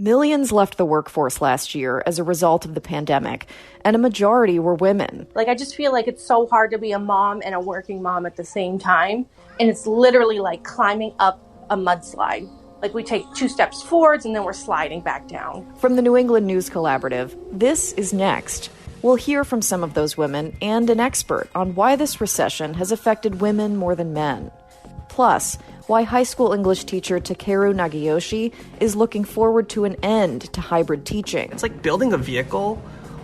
Millions left the workforce last year as a result of the pandemic, and a majority were women. I just feel like it's so hard to be a mom and a working mom at the same time. And it's literally like climbing up a mudslide. We take 2 steps forwards and then we're sliding back down. From the New England News Collaborative, this is next. We'll hear from some of those women and an expert on why this recession has affected women more than men. Plus, why high school English teacher Takeru Nagayoshi is looking forward to an end to hybrid teaching. It's like building a vehicle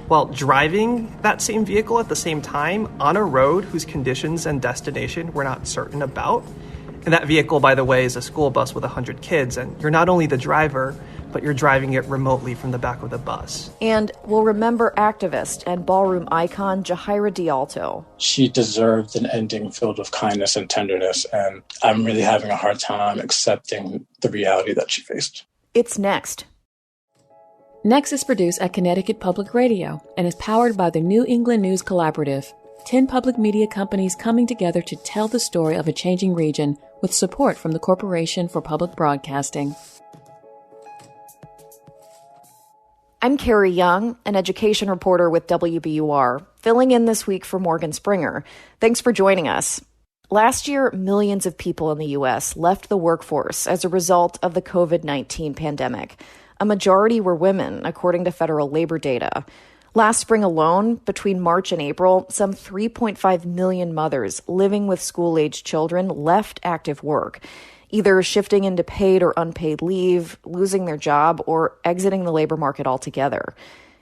while driving that same vehicle at the same time on a road whose conditions and destination we're not certain about. And that vehicle, by the way, is a school bus with 100 kids, and you're not only the driver, but you're driving it remotely from the back of the bus. And we'll remember activist and ballroom icon Jahaira DeAlto. She deserved an ending filled with kindness and tenderness, and I'm really having a hard time accepting the reality that she faced. It's next. Next is produced at Connecticut Public Radio and is powered by the New England News Collaborative, 10 public media companies coming together to tell the story of a changing region with support from the Corporation for Public Broadcasting. I'm Carrie Young, an education reporter with WBUR, filling in this week for Morgan Springer. Thanks for joining us. Last year, millions of people in the U.S. left the workforce as a result of the COVID-19 pandemic. A majority were women, according to federal labor data. Last spring alone, between March and April, some 3.5 million mothers living with school-aged children left active work, either shifting into paid or unpaid leave, losing their job, or exiting the labor market altogether.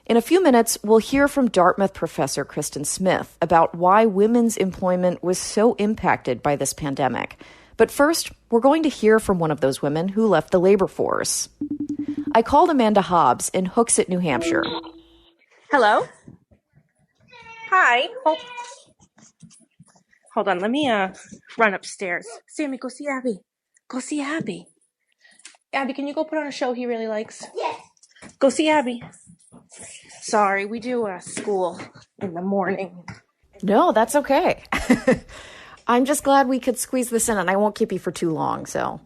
In a few minutes, we'll hear from Dartmouth professor Kristen Smith about why women's employment was so impacted by this pandemic. But first, we're going to hear from one of those women who left the labor force. I called Amanda Hobbs in Hooksett, New Hampshire. Hello? Hi. Hold on, let me run upstairs. Sammy, go see Abby. Go see Abby. Abby, can you go put on a show he really likes? Yes. Go see Abby. Sorry, we do school in the morning. No, that's okay. I'm just glad we could squeeze this in, and I won't keep you for too long, so.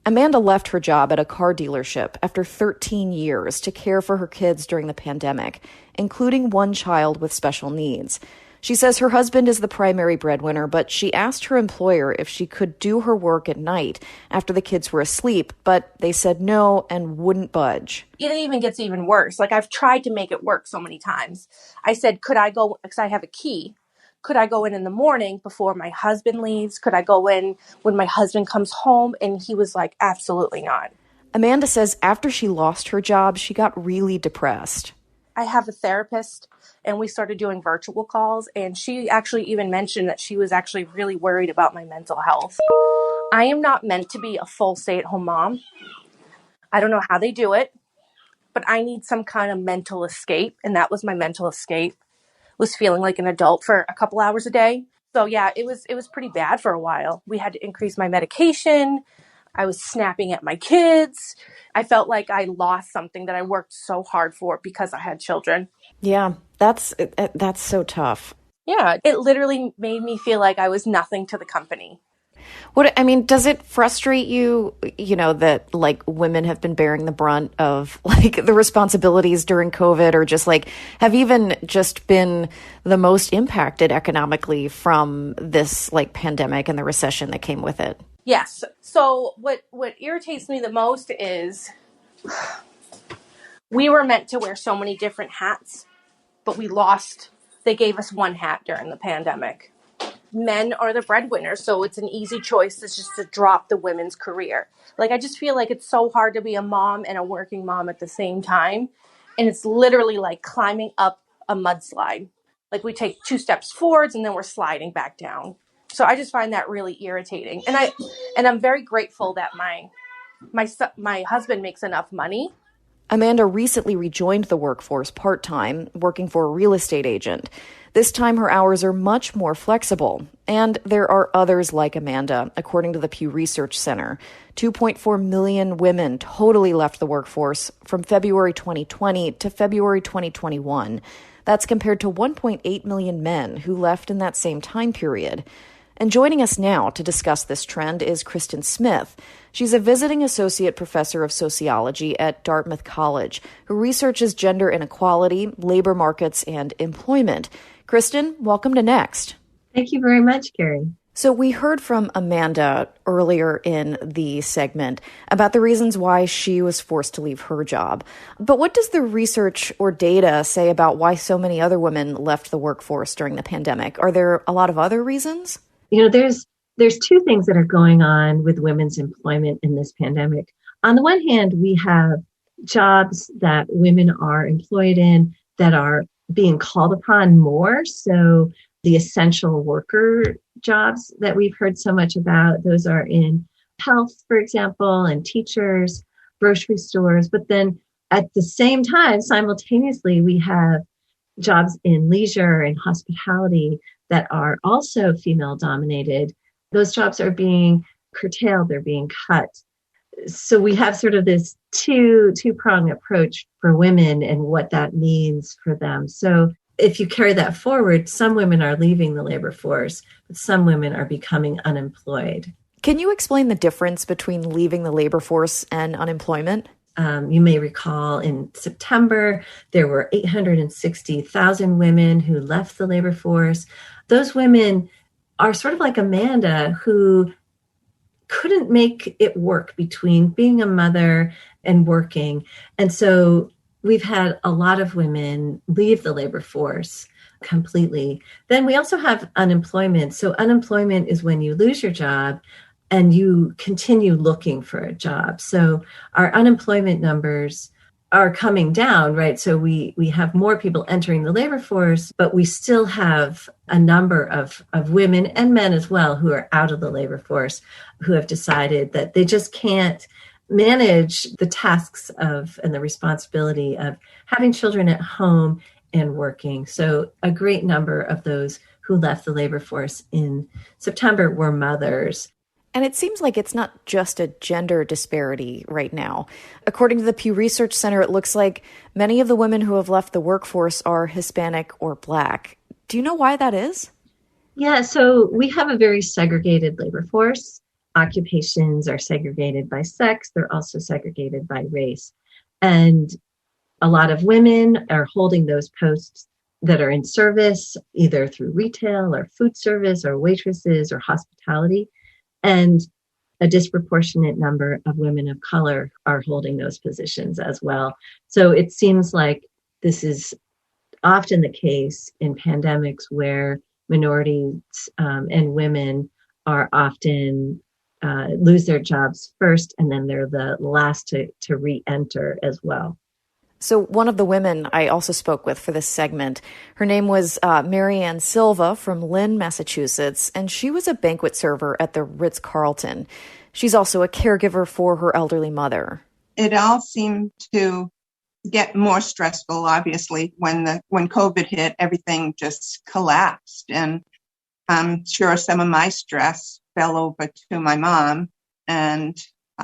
Amanda left her job at a car dealership after 13 years to care for her kids during the pandemic, including one child with special needs. She says her husband is the primary breadwinner, but she asked her employer if she could do her work at night after the kids were asleep, but they said no and wouldn't budge. It even gets even worse. I've tried to make it work so many times. I said, could I go, because I have a key, could I go in the morning before my husband leaves? Could I go in when my husband comes home? And he was like, absolutely not. Amanda says after she lost her job, she got really depressed. I have a therapist, and we started doing virtual calls, and she actually even mentioned that she was actually really worried about my mental health. I am not meant to be a full stay-at-home mom. I don't know how they do it, but I need some kind of mental escape, and that was my mental escape, was feeling like an adult for a couple hours a day. So yeah, it was pretty bad for a while. We had to increase my medication. I was snapping at my kids. I felt like I lost something that I worked so hard for because I had children. Yeah, that's so tough. Yeah, it literally made me feel like I was nothing to the company. Does it frustrate you, that women have been bearing the brunt of the responsibilities during COVID, or just have even just been the most impacted economically from this pandemic and the recession that came with it? Yes. So what irritates me the most is we were meant to wear so many different hats, but they gave us one hat during the pandemic. Men are the breadwinners, so it's an easy choice to drop the women's career. I just feel like it's so hard to be a mom and a working mom at the same time. And it's literally like climbing up a mudslide. We take 2 steps forwards and then we're sliding back down. So I just find that really irritating. And I'm very grateful that my husband makes enough money. Amanda recently rejoined the workforce part-time, working for a real estate agent. This time her hours are much more flexible. And there are others like Amanda, according to the Pew Research Center. 2.4 million women totally left the workforce from February 2020 to February 2021. That's compared to 1.8 million men who left in that same time period. And joining us now to discuss this trend is Kristen Smith. She's a visiting associate professor of sociology at Dartmouth College who researches gender inequality, labor markets, and employment. Kristen, welcome to Next. Thank you very much, Carrie. So we heard from Amanda earlier in the segment about the reasons why she was forced to leave her job. But what does the research or data say about why so many other women left the workforce during the pandemic? Are there a lot of other reasons? There's two things that are going on with women's employment in this pandemic. On the one hand, we have jobs that women are employed in that are being called upon more. So the essential worker jobs that we've heard so much about, those are in health, for example, and teachers, grocery stores. But then at the same time, simultaneously, we have jobs in leisure and hospitality that are also female dominated. Those jobs are being curtailed, they're being cut. So we have sort of this two-pronged approach for women and what that means for them. So if you carry that forward, some women are leaving the labor force, but some women are becoming unemployed. Can you explain the difference between leaving the labor force and unemployment? You may recall in September, there were 860,000 women who left the labor force. Those women are sort of like Amanda, who couldn't make it work between being a mother and working. And so we've had a lot of women leave the labor force completely. Then we also have unemployment. So unemployment is when you lose your job and you continue looking for a job. So our unemployment numbers are coming down, right? So we have more people entering the labor force, but we still have a number of women and men as well who are out of the labor force, who have decided that they just can't manage the tasks of and the responsibility of having children at home and working. So a great number of those who left the labor force in September were mothers. And it seems like it's not just a gender disparity right now. According to the Pew Research Center, it looks like many of the women who have left the workforce are Hispanic or Black. Do you know why that is? Yeah, so we have a very segregated labor force. Occupations are segregated by sex. They're also segregated by race. And a lot of women are holding those posts that are in service, either through retail or food service or waitresses or hospitality. And a disproportionate number of women of color are holding those positions as well. So it seems like this is often the case in pandemics where minorities and women are often lose their jobs first, and then they're the last to re-enter as well. So one of the women I also spoke with for this segment, her name was Marianne Silva from Lynn, Massachusetts, and she was a banquet server at the Ritz-Carlton. She's also a caregiver for her elderly mother. It all seemed to get more stressful, obviously. When COVID hit, everything just collapsed. And I'm sure some of my stress fell over to my mom, and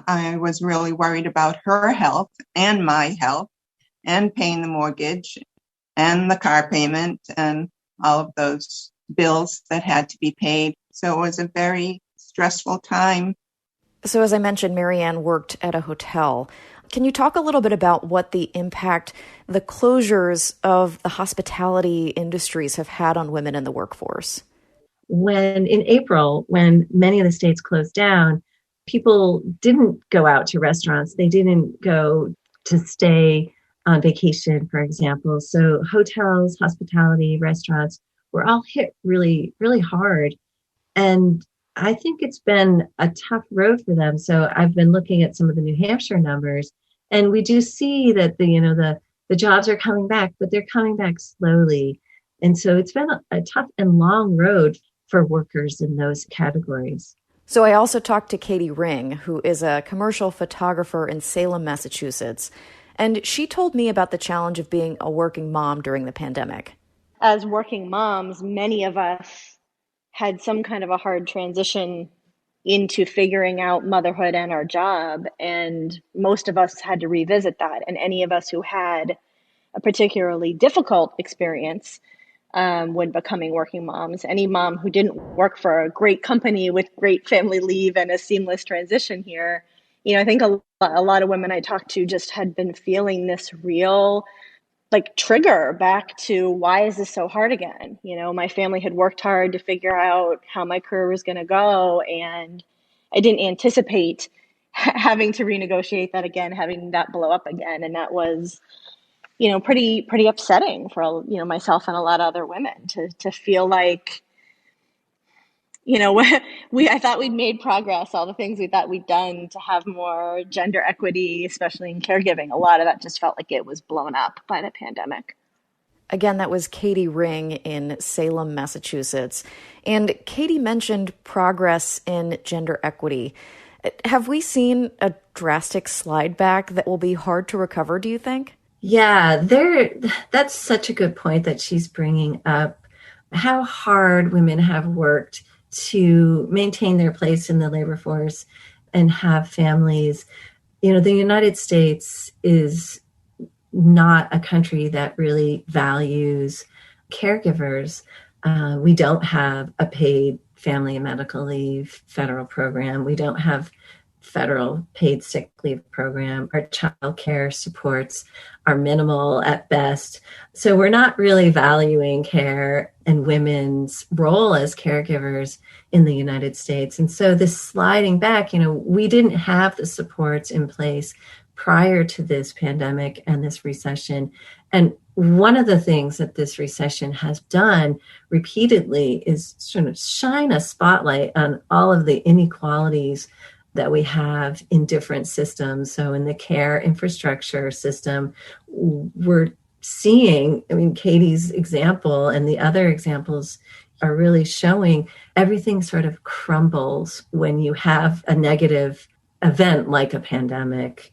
I was really worried about her health and my health, and paying the mortgage and the car payment and all of those bills that had to be paid. So it was a very stressful time. So as I mentioned, Marianne worked at a hotel. Can you talk a little bit about what the impact the closures of the hospitality industries have had on women in the workforce? When in April, when many of the states closed down, people didn't go out to restaurants. They didn't go to stay on vacation, for example. So hotels, hospitality, restaurants were all hit really, really hard. And I think it's been a tough road for them. So I've been looking at some of the New Hampshire numbers, and we do see that the jobs are coming back, but they're coming back slowly. And so it's been a tough and long road for workers in those categories. So I also talked to Katie Ring, who is a commercial photographer in Salem, Massachusetts. And she told me about the challenge of being a working mom during the pandemic. As working moms, many of us had some kind of a hard transition into figuring out motherhood and our job. And most of us had to revisit that. And any of us who had a particularly difficult experience when becoming working moms, any mom who didn't work for a great company with great family leave and a seamless transition here, I think a lot of women I talked to just had been feeling this real trigger back to, why is this so hard again? My family had worked hard to figure out how my career was going to go, and I didn't anticipate having to renegotiate that again, having that blow up again. And that was, pretty upsetting for, myself and a lot of other women to feel like, I thought we'd made progress, all the things we thought we'd done to have more gender equity, especially in caregiving. A lot of that just felt like it was blown up by the pandemic. Again, that was Katie Ring in Salem, Massachusetts. And Katie mentioned progress in gender equity. Have we seen a drastic slide back that will be hard to recover, do you think? Yeah, that's such a good point that she's bringing up, how hard women have worked to maintain their place in the labor force and have families. The United States is not a country that really values caregivers. We don't have a paid family and medical leave federal program. We don't have federal paid sick leave program. Our child care supports are minimal at best. So we're not really valuing care and women's role as caregivers in the United States. And so this sliding back, we didn't have the supports in place prior to this pandemic and this recession. And one of the things that this recession has done repeatedly is sort of shine a spotlight on all of the inequalities that we have in different systems. So in the care infrastructure system, we're seeing, Katie's example and the other examples are really showing everything sort of crumbles when you have a negative event like a pandemic.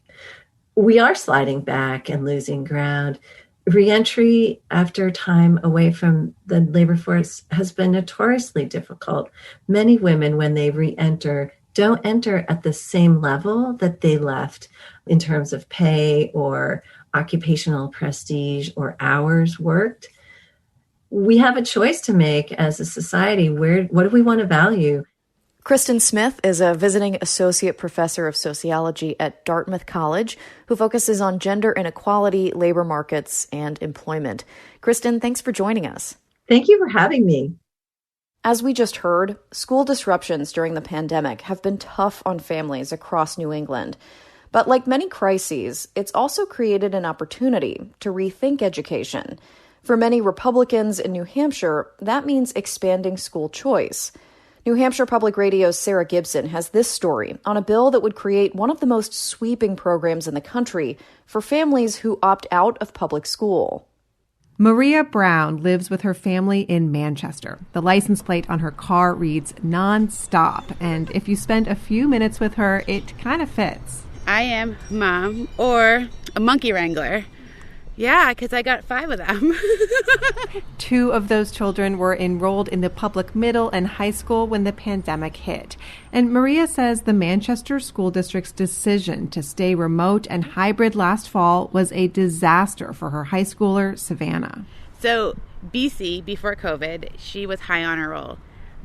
We are sliding back and losing ground. Reentry after time away from the labor force has been notoriously difficult. Many women, when they reenter, don't enter at the same level that they left in terms of pay or occupational prestige or hours worked. We have a choice to make as a society. What do we want to value? Kristen Smith is a visiting associate professor of sociology at Dartmouth College who focuses on gender inequality, labor markets, and employment. Kristen, thanks for joining us. Thank you for having me. As we just heard, school disruptions during the pandemic have been tough on families across New England. But like many crises, it's also created an opportunity to rethink education. For many Republicans in New Hampshire, that means expanding school choice. New Hampshire Public Radio's Sarah Gibson has this story on a bill that would create one of the most sweeping programs in the country for families who opt out of public school. Maria Brown lives with her family in Manchester. The license plate on her car reads nonstop, and if you spend a few minutes with her, it kind of fits. I am mom or a monkey wrangler. Yeah, because I got 5 of them. 2 of those children were enrolled in the public middle and high school when the pandemic hit. And Maria says the Manchester School District's decision to stay remote and hybrid last fall was a disaster for her high schooler, Savannah. So BC, before COVID, she was high honor roll.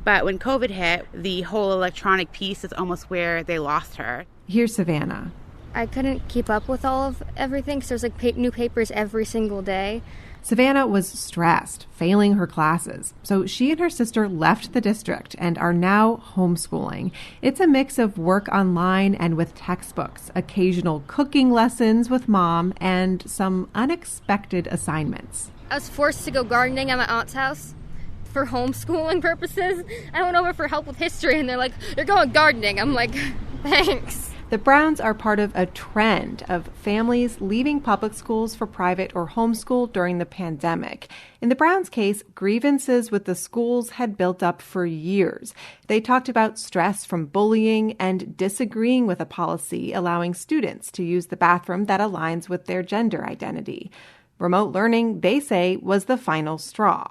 But when COVID hit, the whole electronic piece is almost where they lost her. Here's Savannah. I couldn't keep up with all of everything because there's new papers every single day. Savannah was stressed, failing her classes. So she and her sister left the district and are now homeschooling. It's a mix of work online and with textbooks, occasional cooking lessons with mom, and some unexpected assignments. I was forced to go gardening at my aunt's house for homeschooling purposes. I went over for help with history and they're like, "You're going gardening." I'm like, "Thanks." The Browns are part of a trend of families leaving public schools for private or homeschool during the pandemic. In the Browns' case, grievances with the schools had built up for years. They talked about stress from bullying and disagreeing with a policy allowing students to use the bathroom that aligns with their gender identity. Remote learning, they say, was the final straw.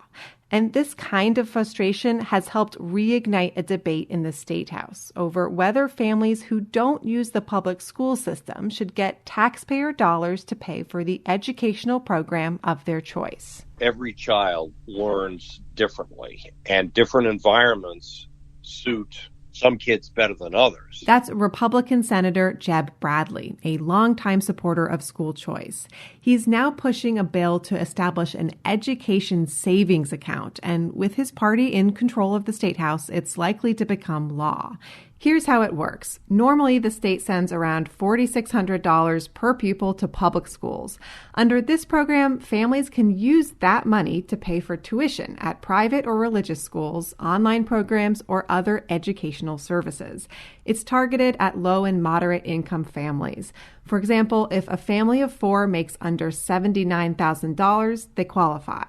And this kind of frustration has helped reignite a debate in the State House over whether families who don't use the public school system should get taxpayer dollars to pay for the educational program of their choice. Every child learns differently, and different environments suit some kids better than others. That's Republican Senator Jeb Bradley, a longtime supporter of school choice. He's now pushing a bill to establish an education savings account, and with his party in control of the State House, it's likely to become law. Here's how it works. Normally, the state sends around $4,600 per pupil to public schools. Under this program, families can use that money to pay for tuition at private or religious schools, online programs, or other educational services. It's targeted at low and moderate income families. For example, if a family of 4 makes under $79,000, they qualify.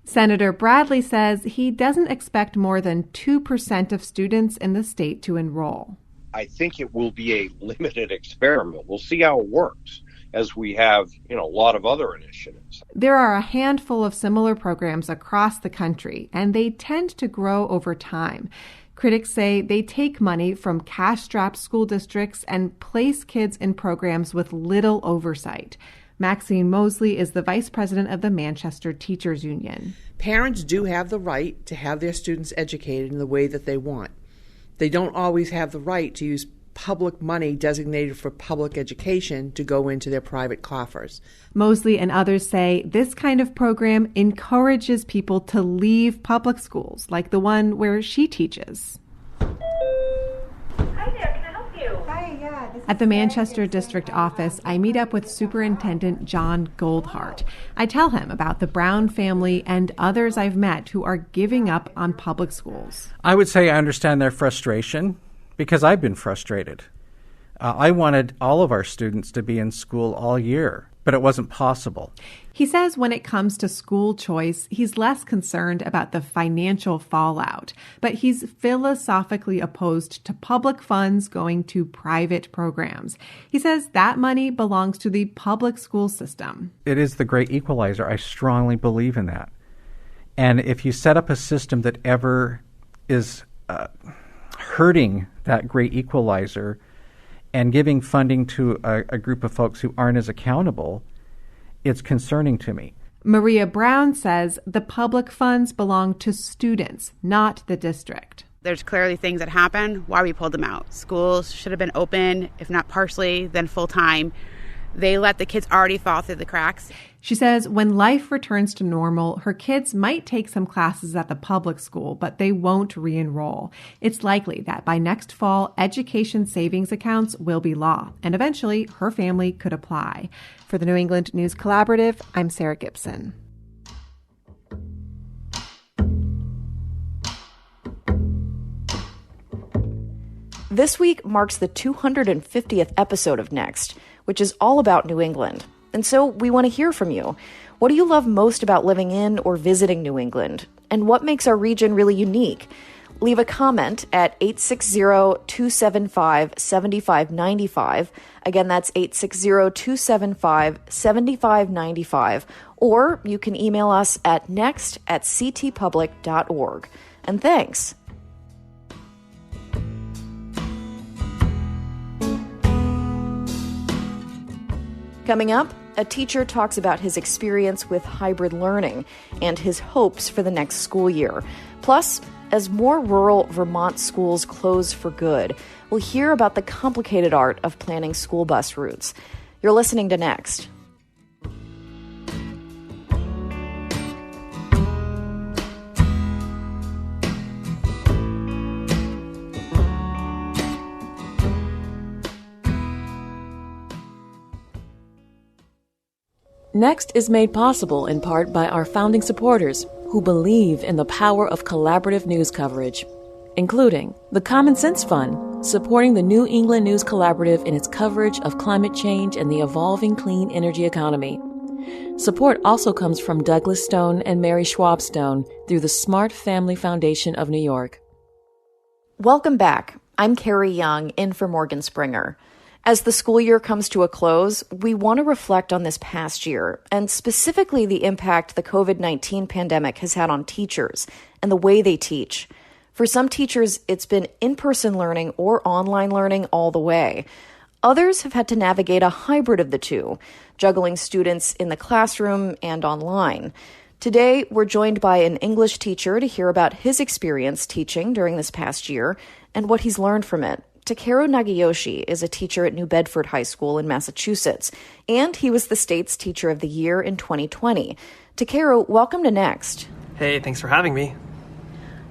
Senator Bradley says he doesn't expect more than 2% of students in the state to enroll. I think it will be a limited experiment. We'll see how it works, as we have, a lot of other initiatives. There are a handful of similar programs across the country, and they tend to grow over time. Critics say they take money from cash-strapped school districts and place kids in programs with little oversight. Maxine Mosley is the vice president of the Manchester Teachers Union. Parents do have the right to have their students educated in the way that they want. They don't always have the right to use public money designated for public education to go into their private coffers. Mosley and others say this kind of program encourages people to leave public schools, like the one where she teaches. At the Manchester District Office, I meet up with Superintendent John Goldhart. I tell him about the Brown family and others I've met who are giving up on public schools. I would say I understand their frustration because I've been frustrated. I wanted all of our students to be in school all year, but it wasn't possible. He says when it comes to school choice, he's less concerned about the financial fallout, but he's philosophically opposed to public funds going to private programs. He says that money belongs to the public school system. It is the great equalizer. I strongly believe in that. And if you set up a system that ever is hurting that great equalizer and giving funding to a group of folks who aren't as accountable, it's concerning to me. Maria Brown says the public funds belong to students, not the district. There's clearly things that happen why we pulled them out. Schools should have been open, if not partially, then full time. They let the kids already fall through the cracks. She says when life returns to normal, her kids might take some classes at the public school, but they won't re-enroll. It's likely that by next fall, education savings accounts will be law, and eventually her family could apply. For the New England News Collaborative, I'm Sarah Gibson. This week marks the 250th episode of Next, which is all about New England. And so we want to hear from you. What do you love most about living in or visiting New England? And what makes our region really unique? Leave a comment at 860-275-7595. Again, that's 860-275-7595. Or you can email us at next@ctpublic.org. And thanks. Coming up, a teacher talks about his experience with hybrid learning and his hopes for the next school year. Plus, as more rural Vermont schools close for good, we'll hear about the complicated art of planning school bus routes. You're listening to Next. Next is made possible in part by our founding supporters who believe in the power of collaborative news coverage, including the Common Sense Fund, supporting the New England News Collaborative in its coverage of climate change and the evolving clean energy economy. Support also comes from Douglas Stone and Mary Schwab Stone through the Smart Family Foundation of New York. Welcome back. I'm Carrie Young, in for Morgan Springer. As the school year comes to a close, we want to reflect on this past year, and specifically the impact the COVID-19 pandemic has had on teachers and the way they teach. For some teachers, it's been in-person learning or online learning all the way. Others have had to navigate a hybrid of the two, juggling students in the classroom and online. Today, we're joined by an English teacher to hear about his experience teaching during this past year and what he's learned from it. Takeru Nagayoshi is a teacher at New Bedford High School in Massachusetts, and he was the state's Teacher of the Year in 2020. Takeru, welcome to Next. Hey, thanks for having me.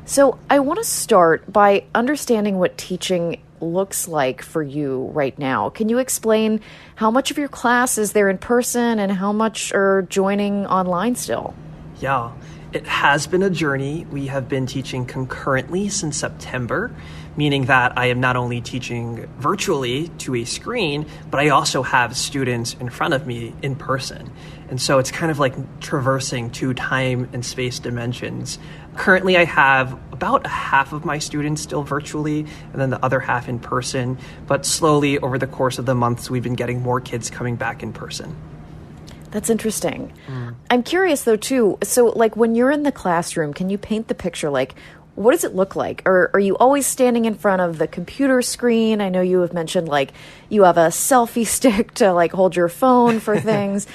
So I want to start by understanding what teaching looks like for you right now. Can you explain how much of your class is there in person and how much are joining online still? Yeah, it has been a journey. We have been teaching concurrently since September, meaning that I am not only teaching virtually to a screen, but I also have students in front of me in person. And so it's kind of like traversing two time and space dimensions. Currently, I have about half of my students still virtually and then the other half in person. But slowly over the course of the months, we've been getting more kids coming back in person. That's interesting. I'm curious, though, too. So, like, when you're in the classroom, can you paint the picture? Like, what does it look like? Or are you always standing in front of the computer screen? I know you have mentioned, like, you have a selfie stick to, like, hold your phone for things.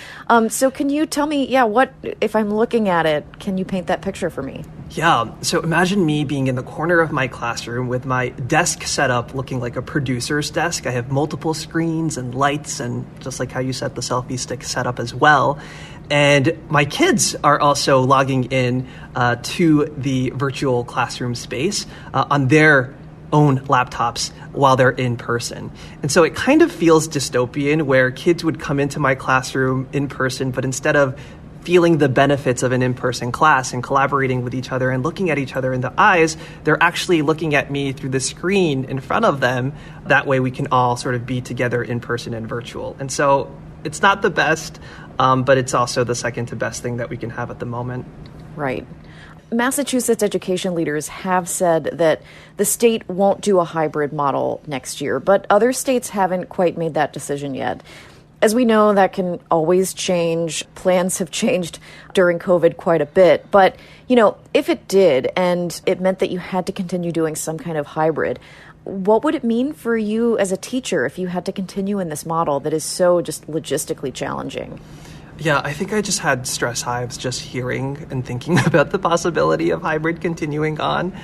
So can you tell me, what, if I'm looking at it, can you paint that picture for me? Yeah, so imagine me being in the corner of my classroom with my desk set up looking like a producer's desk. I have multiple screens and lights and just like how you set the selfie stick set up as well. And my kids are also logging in to the virtual classroom space on their own laptops while they're in person. And so it kind of feels dystopian where kids would come into my classroom in person, but instead of feeling the benefits of an in-person class and collaborating with each other and looking at each other in the eyes, they're actually looking at me through the screen in front of them. That way we can all sort of be together in person and virtual. And so it's not the best, but it's also the second to best thing that we can have at the moment. Right. Massachusetts education leaders have said that the state won't do a hybrid model next year, but other states haven't quite made that decision yet. As we know, that can always change. Plans have changed during COVID quite a bit. But, if it did and it meant that you had to continue doing some kind of hybrid, what would it mean for you as a teacher if you had to continue in this model that is so just logistically challenging? Yeah, I think I just had stress hives just hearing and thinking about the possibility of hybrid continuing on.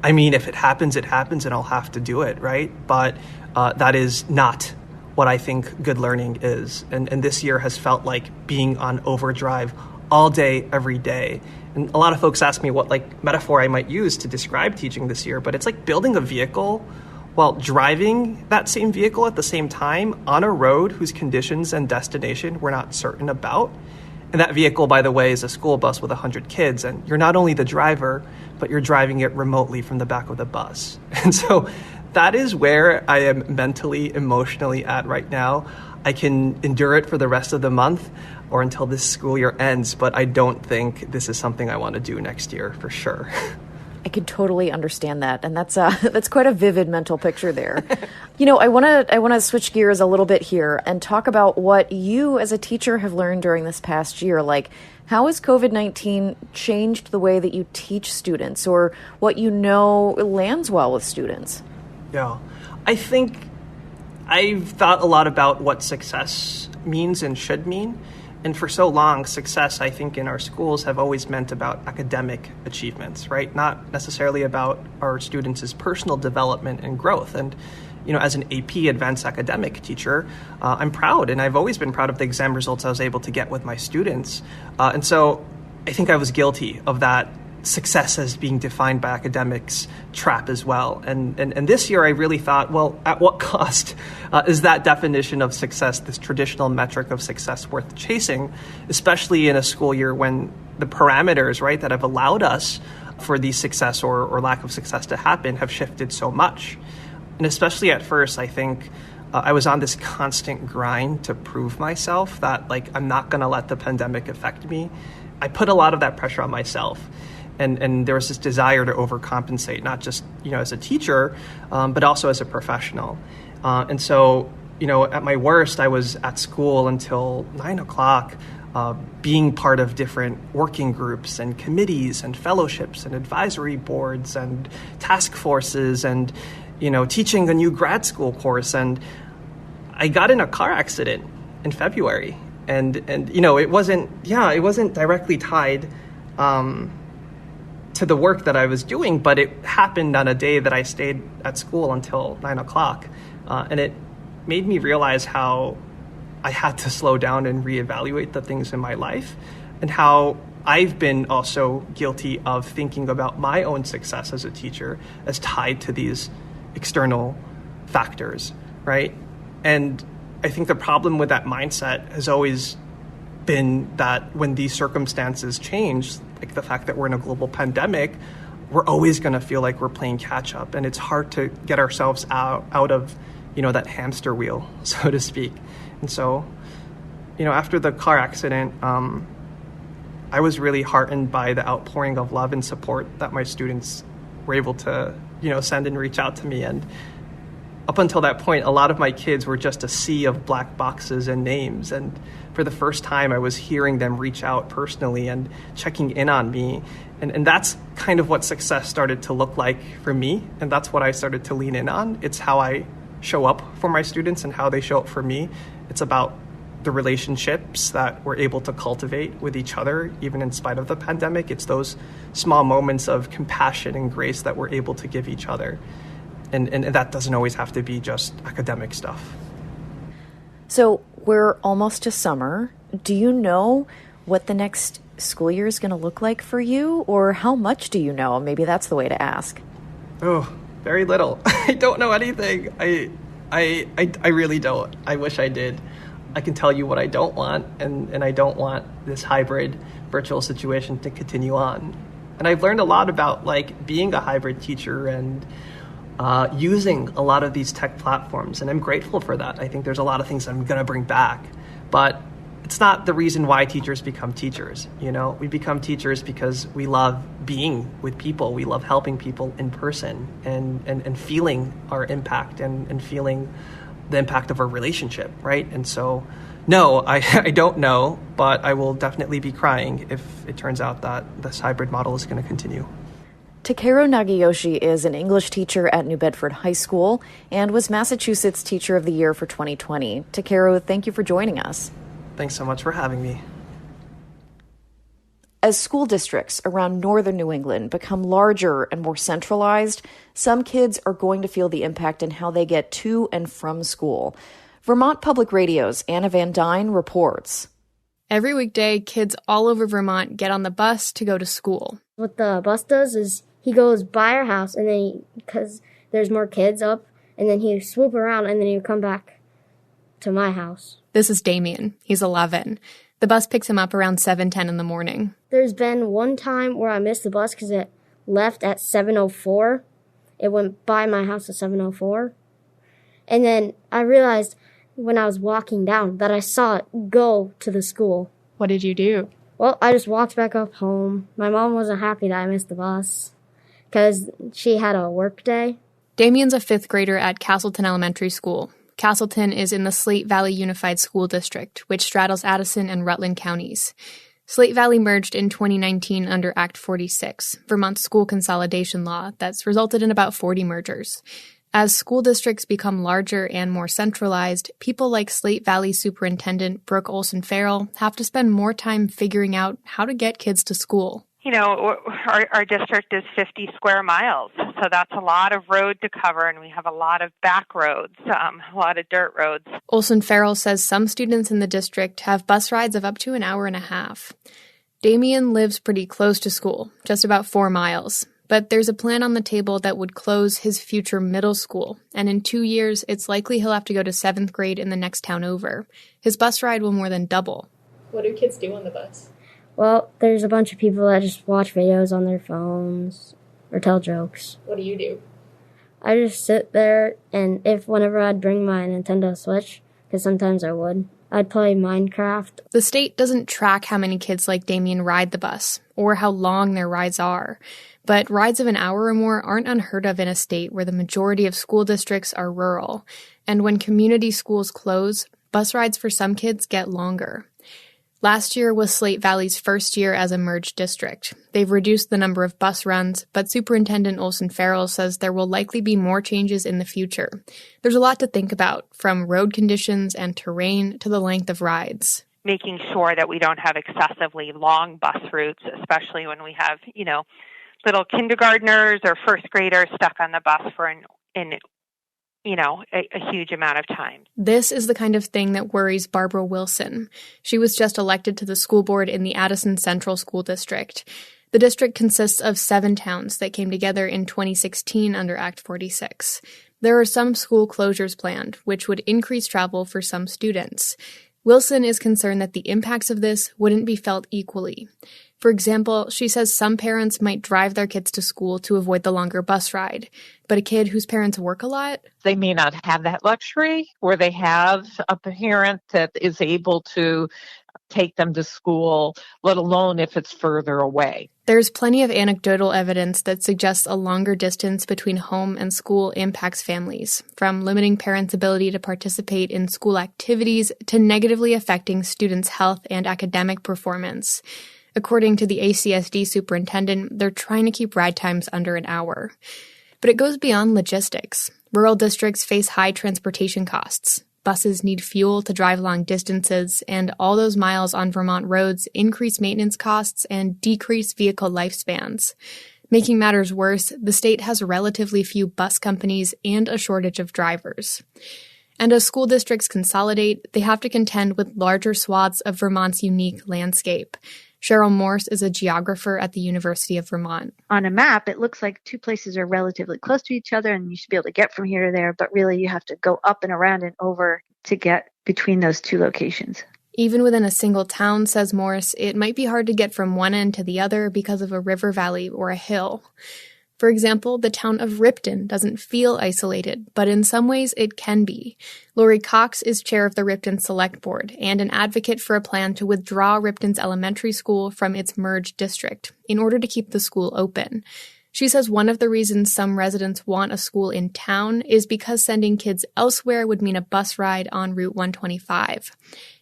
I mean, if it happens, and I'll have to do it, right? But that is not what I think good learning is. And this year has felt like being on overdrive all day, every day. And a lot of folks ask me what metaphor I might use to describe teaching this year, but it's like building a vehicle while driving that same vehicle at the same time on a road whose conditions and destination we're not certain about. And that vehicle, by the way, is a school bus with 100 kids. And you're not only the driver, but you're driving it remotely from the back of the bus. And so that is where I am mentally, emotionally at right now. I can endure it for the rest of the month or until this school year ends, but I don't think this is something I want to do next year for sure. I could totally understand that, and that's quite a vivid mental picture there. I want to switch gears a little bit here and talk about what you as a teacher have learned during this past year. Like, how has COVID-19 changed the way that you teach students, or what lands well with students? Yeah, I think I've thought a lot about what success means and should mean. And for so long, success, I think, in our schools have always meant about academic achievements, right? Not necessarily about our students' personal development and growth. And, as an AP advanced academic teacher, I'm proud, and I've always been proud of the exam results I was able to get with my students. And so I think I was guilty of that success as being defined by academics trap as well. And this year I really thought, well, at what cost is that definition of success, this traditional metric of success, worth chasing, especially in a school year when the parameters, right, that have allowed us for the success or lack of success to happen have shifted so much. And especially at first, I think I was on this constant grind to prove myself that, I'm not going to let the pandemic affect me. I put a lot of that pressure on myself. And there was this desire to overcompensate, not just, as a teacher, but also as a professional. And so, at my worst, I was at school until 9 o'clock, being part of different working groups and committees and fellowships and advisory boards and task forces and, teaching a new grad school course. And I got in a car accident in February. And it wasn't directly tied to the work that I was doing, but it happened on a day that I stayed at school until 9 o'clock. And it made me realize how I had to slow down and reevaluate the things in my life, and how I've been also guilty of thinking about my own success as a teacher as tied to these external factors, right? And I think the problem with that mindset has always been that when these circumstances change, like the fact that we're in a global pandemic, we're always going to feel like we're playing catch up, and it's hard to get ourselves out of, that hamster wheel, so to speak. And so, after the car accident, I was really heartened by the outpouring of love and support that my students were able to, send and reach out to me. And up until that point, a lot of my kids were just a sea of black boxes and names. And for the first time, I was hearing them reach out personally and checking in on me. And that's kind of what success started to look like for me. And that's what I started to lean in on. It's how I show up for my students and how they show up for me. It's about the relationships that we're able to cultivate with each other, even in spite of the pandemic. It's those small moments of compassion and grace that we're able to give each other. And that doesn't always have to be just academic stuff. So we're almost to summer. Do you know what the next school year is going to look like for you? Or how much do you know? Maybe that's the way to ask. Oh, very little. I don't know anything. I really don't. I wish I did. I can tell you what I don't want, and I don't want this hybrid virtual situation to continue on. And I've learned a lot about being a hybrid teacher and using a lot of these tech platforms, and I'm grateful for that. I think there's a lot of things I'm going to bring back, but it's not the reason why teachers become teachers. We become teachers because we love being with people. We love helping people in person and feeling our impact and feeling the impact of our relationship, right? And so, no, I don't know, but I will definitely be crying if it turns out that this hybrid model is going to continue. Takeru Nagayoshi is an English teacher at New Bedford High School and was Massachusetts Teacher of the Year for 2020. Takeru, thank you for joining us. Thanks so much for having me. As school districts around northern New England become larger and more centralized, some kids are going to feel the impact in how they get to and from school. Vermont Public Radio's Anna Van Dyne reports. Every weekday, kids all over Vermont get on the bus to go to school. What the bus does is he goes by our house, and then because there's more kids up, and then he swoop around, and then he would come back to my house. This is Damien. He's 11. The bus picks him up around 7:10 in the morning. There's been one time where I missed the bus because it left at 7:04. It went by my house at 7:04. And then I realized when I was walking down that I saw it go to the school. What did you do? Well, I just walked back up home. My mom wasn't happy that I missed the bus because she had a work day. Damien's a 5th grader at Castleton Elementary School. Castleton is in the Slate Valley Unified School District, which straddles Addison and Rutland counties. Slate Valley merged in 2019 under Act 46, Vermont's school consolidation law that's resulted in about 40 mergers. As school districts become larger and more centralized, people like Slate Valley Superintendent Brooke Olson-Farrell have to spend more time figuring out how to get kids to school. Our district is 50 square miles, so that's a lot of road to cover, and we have a lot of back roads, a lot of dirt roads. Olson-Farrell says some students in the district have bus rides of up to an hour and a half. Damien lives pretty close to school, just about 4 miles. But there's a plan on the table that would close his future middle school, and in 2 years, it's likely he'll have to go to 7th grade in the next town over. His bus ride will more than double. What do kids do on the bus? Well, there's a bunch of people that just watch videos on their phones or tell jokes. What do you do? I just sit there, and whenever I'd bring my Nintendo Switch, because sometimes I would, I'd play Minecraft. The state doesn't track how many kids like Damien ride the bus, or how long their rides are. But rides of an hour or more aren't unheard of in a state where the majority of school districts are rural. And when community schools close, bus rides for some kids get longer. Last year was Slate Valley's first year as a merged district. They've reduced the number of bus runs, but Superintendent Olson-Farrell says there will likely be more changes in the future. There's a lot to think about, from road conditions and terrain to the length of rides. making sure that we don't have excessively long bus routes, especially when we have, little kindergartners or first graders stuck on the bus for a huge amount of time. This is the kind of thing that worries Barbara Wilson. She was just elected to the school board in the Addison Central School District. The district consists of 7 towns that came together in 2016 under Act 46. There are some school closures planned, which would increase travel for some students. Wilson is concerned that the impacts of this wouldn't be felt equally. For example, she says some parents might drive their kids to school to avoid the longer bus ride, but a kid whose parents work a lot, they may not have that luxury, or they have a parent that is able to take them to school, let alone if it's further away. There's plenty of anecdotal evidence that suggests a longer distance between home and school impacts families, from limiting parents' ability to participate in school activities to negatively affecting students' health and academic performance. According to the ACSD superintendent, they're trying to keep ride times under an hour. But it goes beyond logistics. Rural districts face high transportation costs. Buses need fuel to drive long distances, and all those miles on Vermont roads increase maintenance costs and decrease vehicle lifespans. Making matters worse, the state has relatively few bus companies and a shortage of drivers. And as school districts consolidate, they have to contend with larger swaths of Vermont's unique landscape. Cheryl Morse is a geographer at the University of Vermont. On a map, it looks like 2 places are relatively close to each other and you should be able to get from here to there, but really you have to go up and around and over to get between those 2 locations. Even within a single town, says Morse, it might be hard to get from one end to the other because of a river valley or a hill. For example, the town of Ripton doesn't feel isolated, but in some ways it can be. Lori Cox is chair of the Ripton Select Board and an advocate for a plan to withdraw Ripton's elementary school from its merged district in order to keep the school open. She says one of the reasons some residents want a school in town is because sending kids elsewhere would mean a bus ride on Route 125.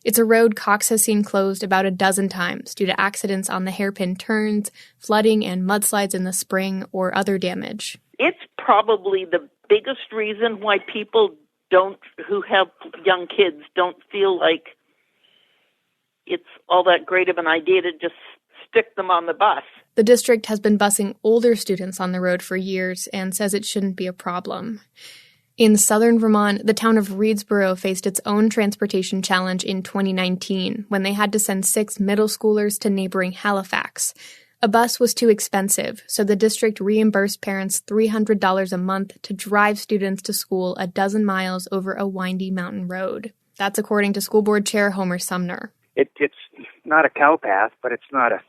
It's a road Cox has seen closed about a dozen times due to accidents on the hairpin turns, flooding and mudslides in the spring, or other damage. It's probably the biggest reason why people who have young kids don't feel like it's all that great of an idea to just stick them on the bus. The district has been busing older students on the road for years and says it shouldn't be a problem. In southern Vermont, the town of Reedsboro faced its own transportation challenge in 2019 when they had to send 6 middle schoolers to neighboring Halifax. A bus was too expensive, so the district reimbursed parents $300 a month to drive students to school a dozen miles over a windy mountain road. That's according to School Board Chair Homer Sumner. It's not a cow path, but it's not a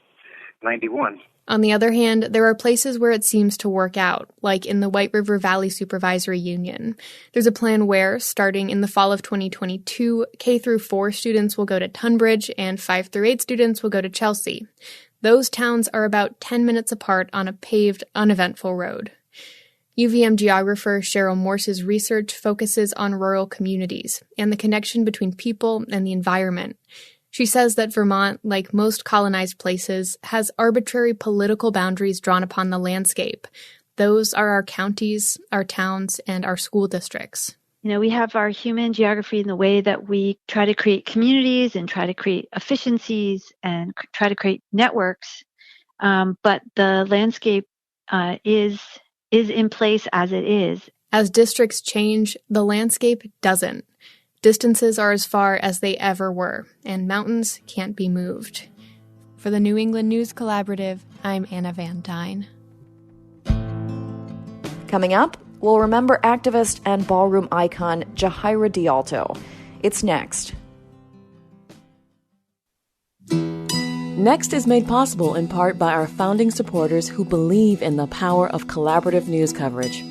91. On the other hand, there are places where it seems to work out, like in the White River Valley Supervisory Union. There's a plan where, starting in the fall of 2022, K-4 students will go to Tunbridge and 5-8 students will go to Chelsea. Those towns are about 10 minutes apart on a paved, uneventful road. UVM geographer Cheryl Morse's research focuses on rural communities and the connection between people and the environment. She says that Vermont, like most colonized places, has arbitrary political boundaries drawn upon the landscape. Those are our counties, our towns, and our school districts. We have our human geography in the way that we try to create communities and try to create efficiencies and try to create networks. But the landscape is in place as it is. As districts change, the landscape doesn't. Distances are as far as they ever were, and mountains can't be moved. For the New England News Collaborative, I'm Anna Van Dyne. Coming up, we'll remember activist and ballroom icon Jahaira DeAlto. It's next. Next is made possible in part by our founding supporters who believe in the power of collaborative news coverage,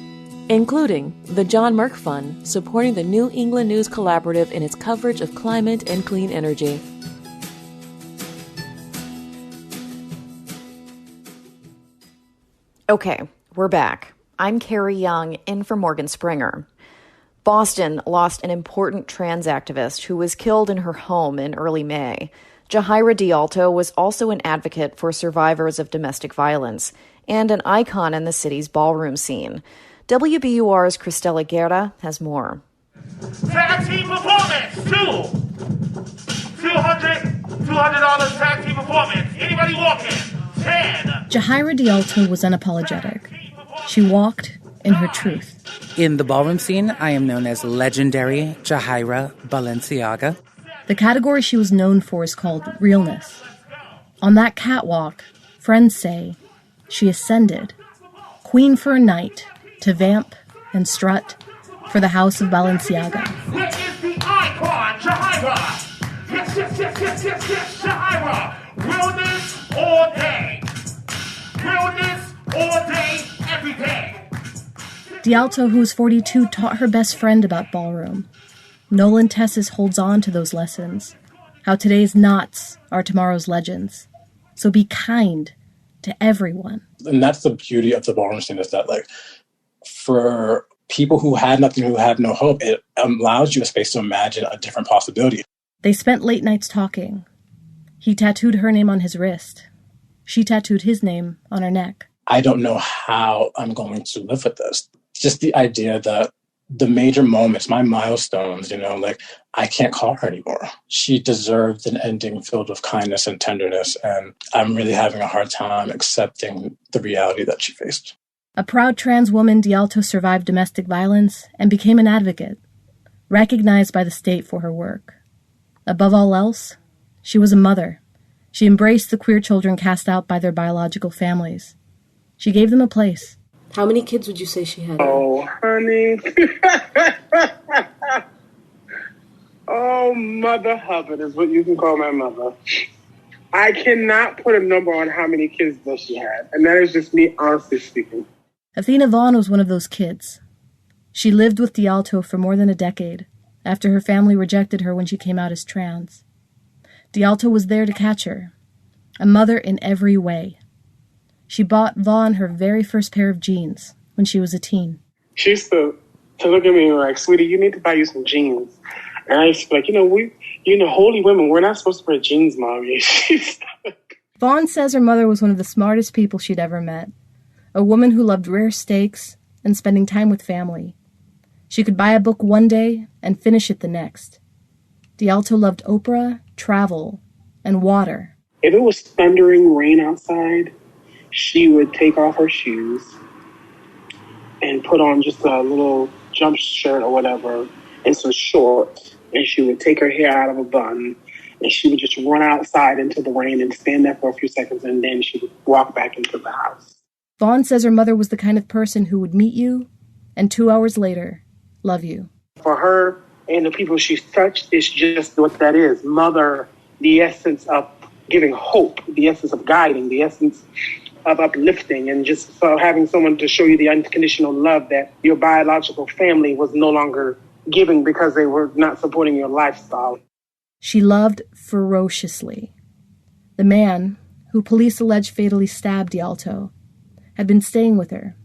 including the John Merck Fund, supporting the New England News Collaborative in its coverage of climate and clean energy. Okay, we're back. I'm Carrie Young, in for Morgan Springer. Boston lost an important trans activist who was killed in her home in early May. Jahaira DeAlto was also an advocate for survivors of domestic violence and an icon in the city's ballroom scene. WBUR's Cristela Guerra has more. Tag team performance, 200 $200 tag team performance. Anybody walking? 10. Jahaira DeAlto was unapologetic. She walked in her truth. In the ballroom scene, I am known as legendary Jahaira Balenciaga. The category she was known for is called realness. On that catwalk, friends say, she ascended, queen for a night, to vamp and strut for the house of Balenciaga. Where is the icon, Jahaira? Yes, Jahaira. Realness all day. Realness all day, every day. DeAlto, who was 42, taught her best friend about ballroom. Nolan Tessis holds on to those lessons, how today's knots are tomorrow's legends. So be kind to everyone. And that's the beauty of the ballroom scene, is that, like, for people who had nothing, who had no hope, it allows you a space to imagine a different possibility. They spent late nights talking. He tattooed her name on his wrist. She tattooed his name on her neck. I don't know how I'm going to live with this. Just the idea that the major moments, my milestones, like, I can't call her anymore. She deserved an ending filled with kindness and tenderness, and I'm really having a hard time accepting the reality that she faced. A proud trans woman, DeAlto survived domestic violence and became an advocate, recognized by the state for her work. Above all else, she was a mother. She embraced the queer children cast out by their biological families. She gave them a place. How many kids would you say she had? Oh, honey. Oh, Mother Hubbard is what you can call my mother. I cannot put a number on how many kids that she had. And that is just me honestly speaking. Athena Vaughn was one of those kids. She lived with DeAlto for more than a decade, after her family rejected her when she came out as trans. DeAlto was there to catch her, a mother in every way. She bought Vaughn her very first pair of jeans when she was a teen. She used to look at me like, sweetie, you need to buy you some jeans. And I used to be like, holy women, we're not supposed to wear jeans, Mom. Vaughn says her mother was one of the smartest people she'd ever met, a woman who loved rare steaks and spending time with family. She could buy a book one day and finish it the next. DeAlto loved Oprah, travel, and water. If it was thundering rain outside, she would take off her shoes and put on just a little jump shirt or whatever and some shorts. And she would take her hair out of a bun and she would just run outside into the rain and stand there for a few seconds, and then she would walk back into the house. Vaughn says her mother was the kind of person who would meet you and 2 hours later, love you. For her and the people she's touched, it's just what that is. Mother, the essence of giving hope, the essence of guiding, the essence of uplifting, and just having someone to show you the unconditional love that your biological family was no longer giving because they were not supporting your lifestyle. She loved ferociously. The man, who police allege fatally stabbed DeAlto, had been staying with her.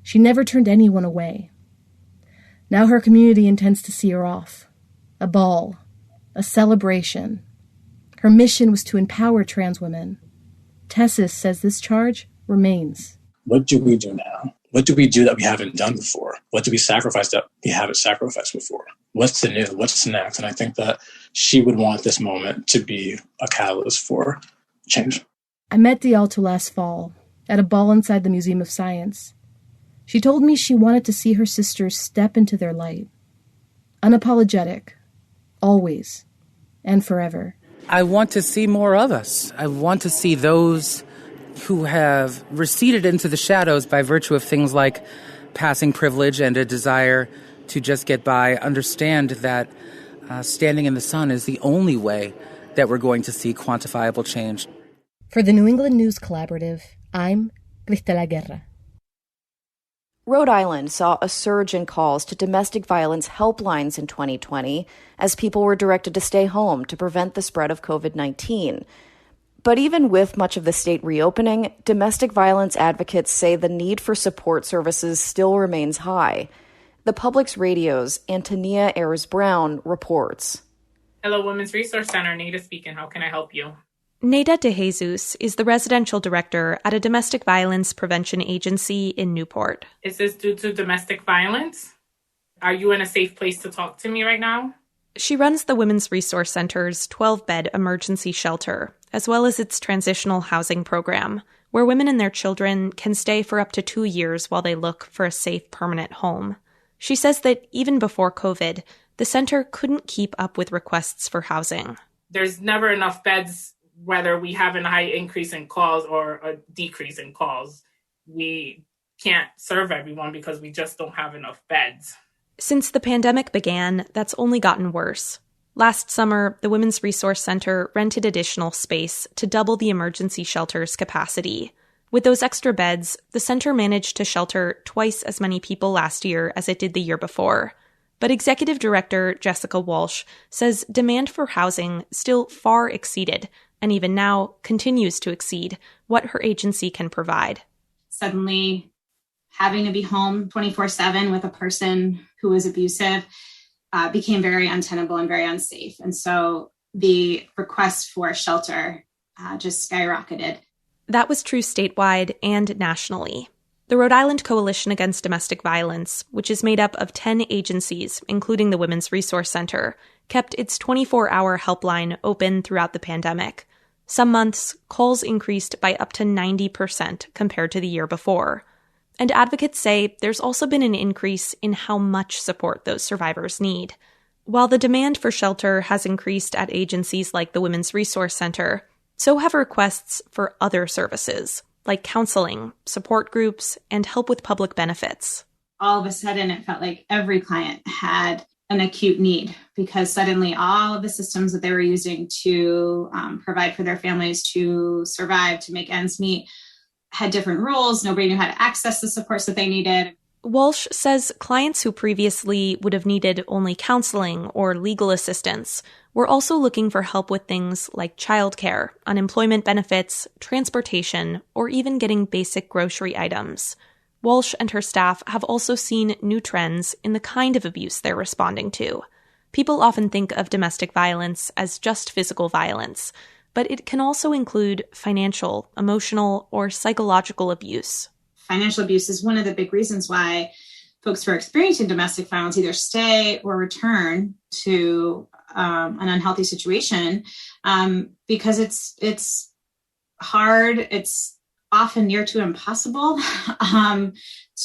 She never turned anyone away. Now her community intends to see her off. A ball. A celebration. Her mission was to empower trans women. Tessis says this charge remains. What do we do now? What do we do that we haven't done before? What do we sacrifice that we haven't sacrificed before? What's the new? What's next? And I think that she would want this moment to be a catalyst for change. I met DeAlto last fall at a ball inside the Museum of Science. She told me she wanted to see her sisters step into their light. Unapologetic. Always. And forever. I want to see more of us. I want to see those who have receded into the shadows by virtue of things like passing privilege and a desire to just get by, understand that standing in the sun is the only way that we're going to see quantifiable change. For the New England News Collaborative, I'm Cristela Guerra. Rhode Island saw a surge in calls to domestic violence helplines in 2020 as people were directed to stay home to prevent the spread of COVID-19. But even with much of the state reopening, domestic violence advocates say the need for support services still remains high. The Public's Radio's Antonia Ayers-Brown reports. Hello, Women's Resource Center. Nada speaking. How can I help you? Nada De Jesus is the residential director at a domestic violence prevention agency in Newport. Is this due to domestic violence? Are you in a safe place to talk to me right now? She runs the Women's Resource Center's 12-bed emergency shelter, as well as its transitional housing program, where women and their children can stay for up to 2 years while they look for a safe, permanent home. She says that even before COVID, the center couldn't keep up with requests for housing. There's never enough beds, whether we have a high increase in calls or a decrease in calls. We can't serve everyone because we just don't have enough beds. Since the pandemic began, that's only gotten worse. Last summer, the Women's Resource Center rented additional space to double the emergency shelter's capacity. With those extra beds, the center managed to shelter twice as many people last year as it did the year before. But Executive Director Jessica Walsh says demand for housing still far exceeded, and even now continues to exceed, what her agency can provide. Suddenly, having to be home 24/7 with a person who was abusive became very untenable and very unsafe. And so the request for shelter just skyrocketed. That was true statewide and nationally. The Rhode Island Coalition Against Domestic Violence, which is made up of 10 agencies, including the Women's Resource Center, kept its 24-hour helpline open throughout the pandemic. Some months, calls increased by up to 90% compared to the year before. And advocates say there's also been an increase in how much support those survivors need. While the demand for shelter has increased at agencies like the Women's Resource Center, so have requests for other services, like counseling, support groups, and help with public benefits. All of a sudden, it felt like every client had an acute need because suddenly all of the systems that they were using to provide for their families to survive, to make ends meet, had different rules. Nobody knew how to access the supports that they needed. Walsh says clients who previously would have needed only counseling or legal assistance were also looking for help with things like childcare, unemployment benefits, transportation, or even getting basic grocery items. Walsh and her staff have also seen new trends in the kind of abuse they're responding to. People often think of domestic violence as just physical violence, but it can also include financial, emotional, or psychological abuse. Financial abuse is one of the big reasons why folks who are experiencing domestic violence either stay or return to an unhealthy situation because it's hard, it's often near to impossible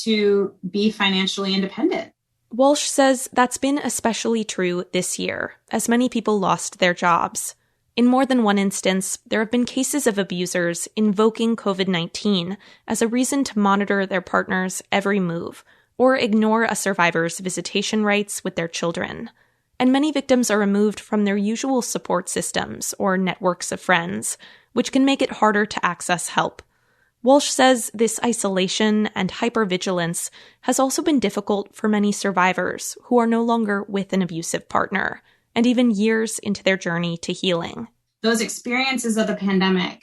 to be financially independent. Walsh says that's been especially true this year, as many people lost their jobs. In more than one instance, there have been cases of abusers invoking COVID-19 as a reason to monitor their partner's every move or ignore a survivor's visitation rights with their children. And many victims are removed from their usual support systems or networks of friends, which can make it harder to access help. Walsh says this isolation and hypervigilance has also been difficult for many survivors who are no longer with an abusive partner, and even years into their journey to healing. Those experiences of the pandemic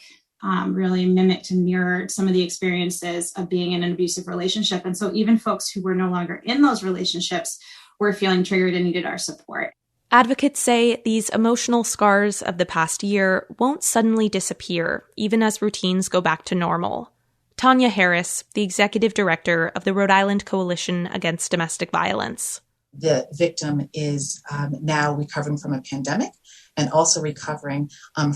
really mimicked and mirrored some of the experiences of being in an abusive relationship. And so even folks who were no longer in those relationships were feeling triggered and needed our support. Advocates say these emotional scars of the past year won't suddenly disappear, even as routines go back to normal. Tanya Harris, the executive director of the Rhode Island Coalition Against Domestic Violence. The victim is now recovering from a pandemic and also recovering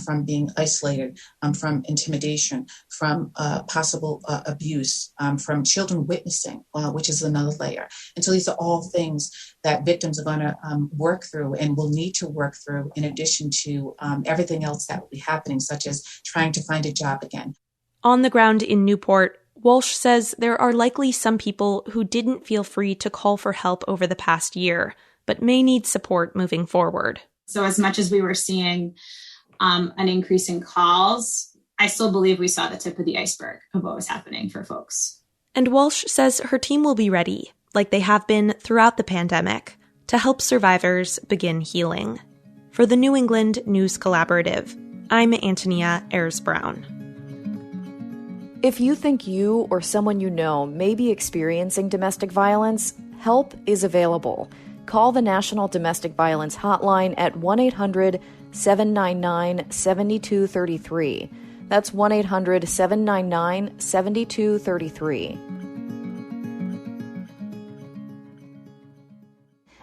from being isolated, from intimidation, from possible abuse, from children witnessing, which is another layer. And so these are all things that victims are going to work through and will need to work through in addition to everything else that will be happening, such as trying to find a job again. On the ground in Newport, Walsh says there are likely some people who didn't feel free to call for help over the past year, but may need support moving forward. So as much as we were seeing an increase in calls, I still believe we saw the tip of the iceberg of what was happening for folks. And Walsh says her team will be ready, like they have been throughout the pandemic, to help survivors begin healing. For the New England News Collaborative, I'm Antonia Ayers-Brown. If you think you or someone you know may be experiencing domestic violence, help is available. Call the National Domestic Violence Hotline at 1-800-799-7233. That's 1-800-799-7233.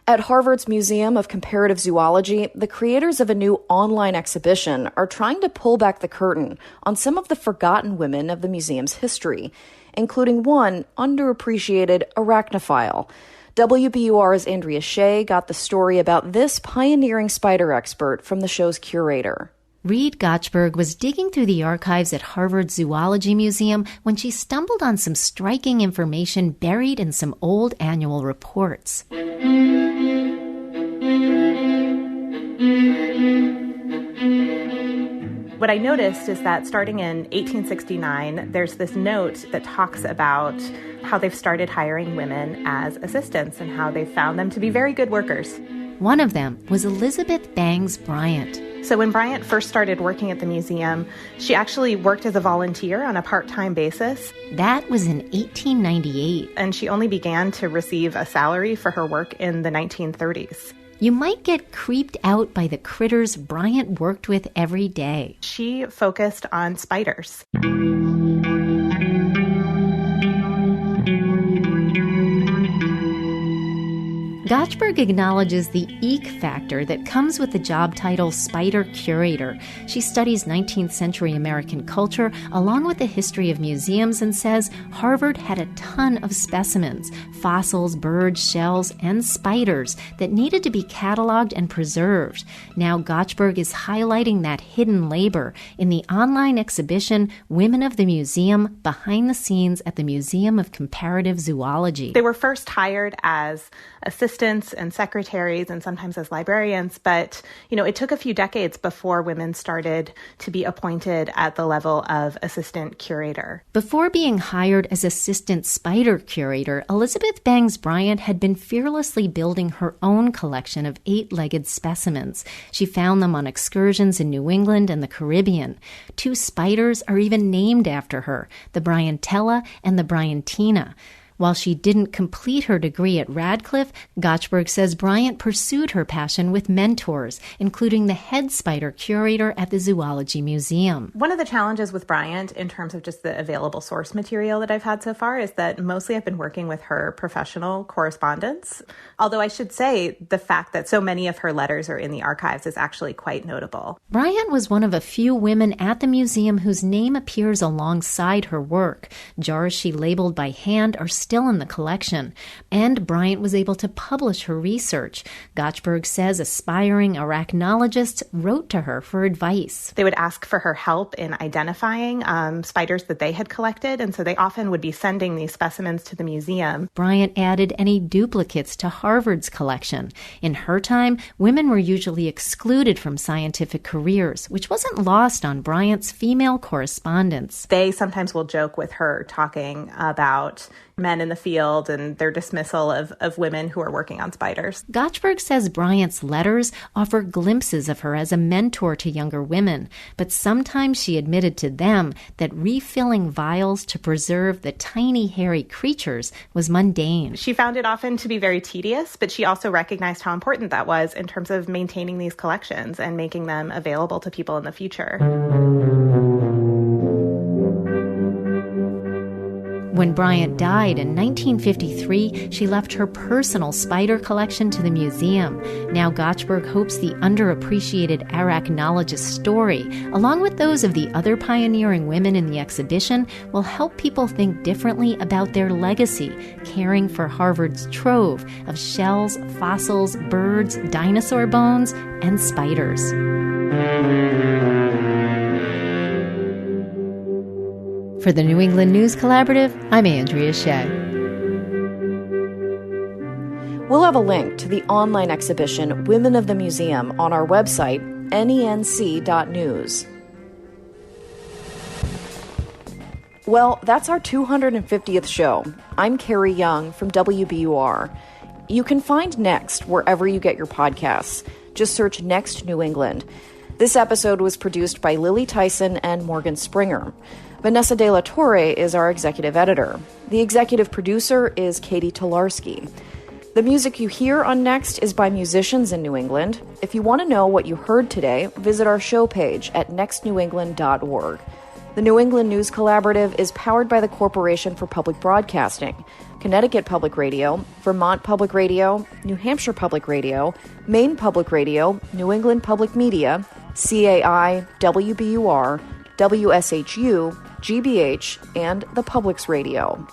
At Harvard's Museum of Comparative Zoology, the creators of a new online exhibition are trying to pull back the curtain on some of the forgotten women of the museum's history, including one underappreciated arachnophile. WBUR's Andrea Shea got the story about this pioneering spider expert from the show's curator. Reed Gotchberg was digging through the archives at Harvard Zoology Museum when she stumbled on some striking information buried in some old annual reports. What I noticed is that starting in 1869, there's this note that talks about how they've started hiring women as assistants and how they found them to be very good workers. One of them was Elizabeth Bangs Bryant. So when Bryant first started working at the museum, she actually worked as a volunteer on a part-time basis. That was in 1898. And she only began to receive a salary for her work in the 1930s. You might get creeped out by the critters Bryant worked with every day. She focused on spiders. Gotchberg acknowledges the eek factor that comes with the job title Spider Curator. She studies 19th century American culture along with the history of museums and says Harvard had a ton of specimens, fossils, birds, shells, and spiders that needed to be cataloged and preserved. Now Gotchberg is highlighting that hidden labor in the online exhibition Women of the Museum Behind the Scenes at the Museum of Comparative Zoology. They were first hired as assistants and secretaries and sometimes as librarians, but it took a few decades before women started to be appointed at the level of assistant curator. Before being hired as assistant spider curator, Elizabeth Bangs Bryant had been fearlessly building her own collection of 8-legged specimens. She found them on excursions in New England and the Caribbean. 2 spiders are even named after her, the Bryantella and the Bryantina. While she didn't complete her degree at Radcliffe, Gotchberg says Bryant pursued her passion with mentors, including the head spider curator at the Zoology Museum. One of the challenges with Bryant, in terms of just the available source material that I've had so far, is that mostly I've been working with her professional correspondence. Although I should say the fact that so many of her letters are in the archives is actually quite notable. Bryant was one of a few women at the museum whose name appears alongside her work. Jars she labeled by hand are still in the collection, and Bryant was able to publish her research. Gotchberg says aspiring arachnologists wrote to her for advice. They would ask for her help in identifying spiders that they had collected, and so they often would be sending these specimens to the museum. Bryant added any duplicates to Harvard's collection. In her time, women were usually excluded from scientific careers, which wasn't lost on Bryant's female correspondents. They sometimes will joke with her talking about men in the field and their dismissal of women who are working on spiders. Gotchberg says Bryant's letters offer glimpses of her as a mentor to younger women, but sometimes she admitted to them that refilling vials to preserve the tiny hairy creatures was mundane. She found it often to be very tedious, but she also recognized how important that was in terms of maintaining these collections and making them available to people in the future. When Bryant died in 1953, she left her personal spider collection to the museum. Now Gotchberg hopes the underappreciated arachnologist story, along with those of the other pioneering women in the exhibition, will help people think differently about their legacy, caring for Harvard's trove of shells, fossils, birds, dinosaur bones, and spiders. For the New England News Collaborative, I'm Andrea Shea. We'll have a link to the online exhibition Women of the Museum on our website, nenc.news. Well, that's our 250th show. I'm Carrie Young from WBUR. You can find Next wherever you get your podcasts. Just search Next New England. This episode was produced by Lily Tyson and Morgan Springer. Vanessa De La Torre is our executive editor. The executive producer is Katie Tolarski. The music you hear on Next is by musicians in New England. If you want to know what you heard today, visit our show page at nextnewengland.org. The New England News Collaborative is powered by the Corporation for Public Broadcasting, Connecticut Public Radio, Vermont Public Radio, New Hampshire Public Radio, Maine Public Radio, New England Public Media, CAI, WBUR, WSHU, GBH, and the Public's Radio.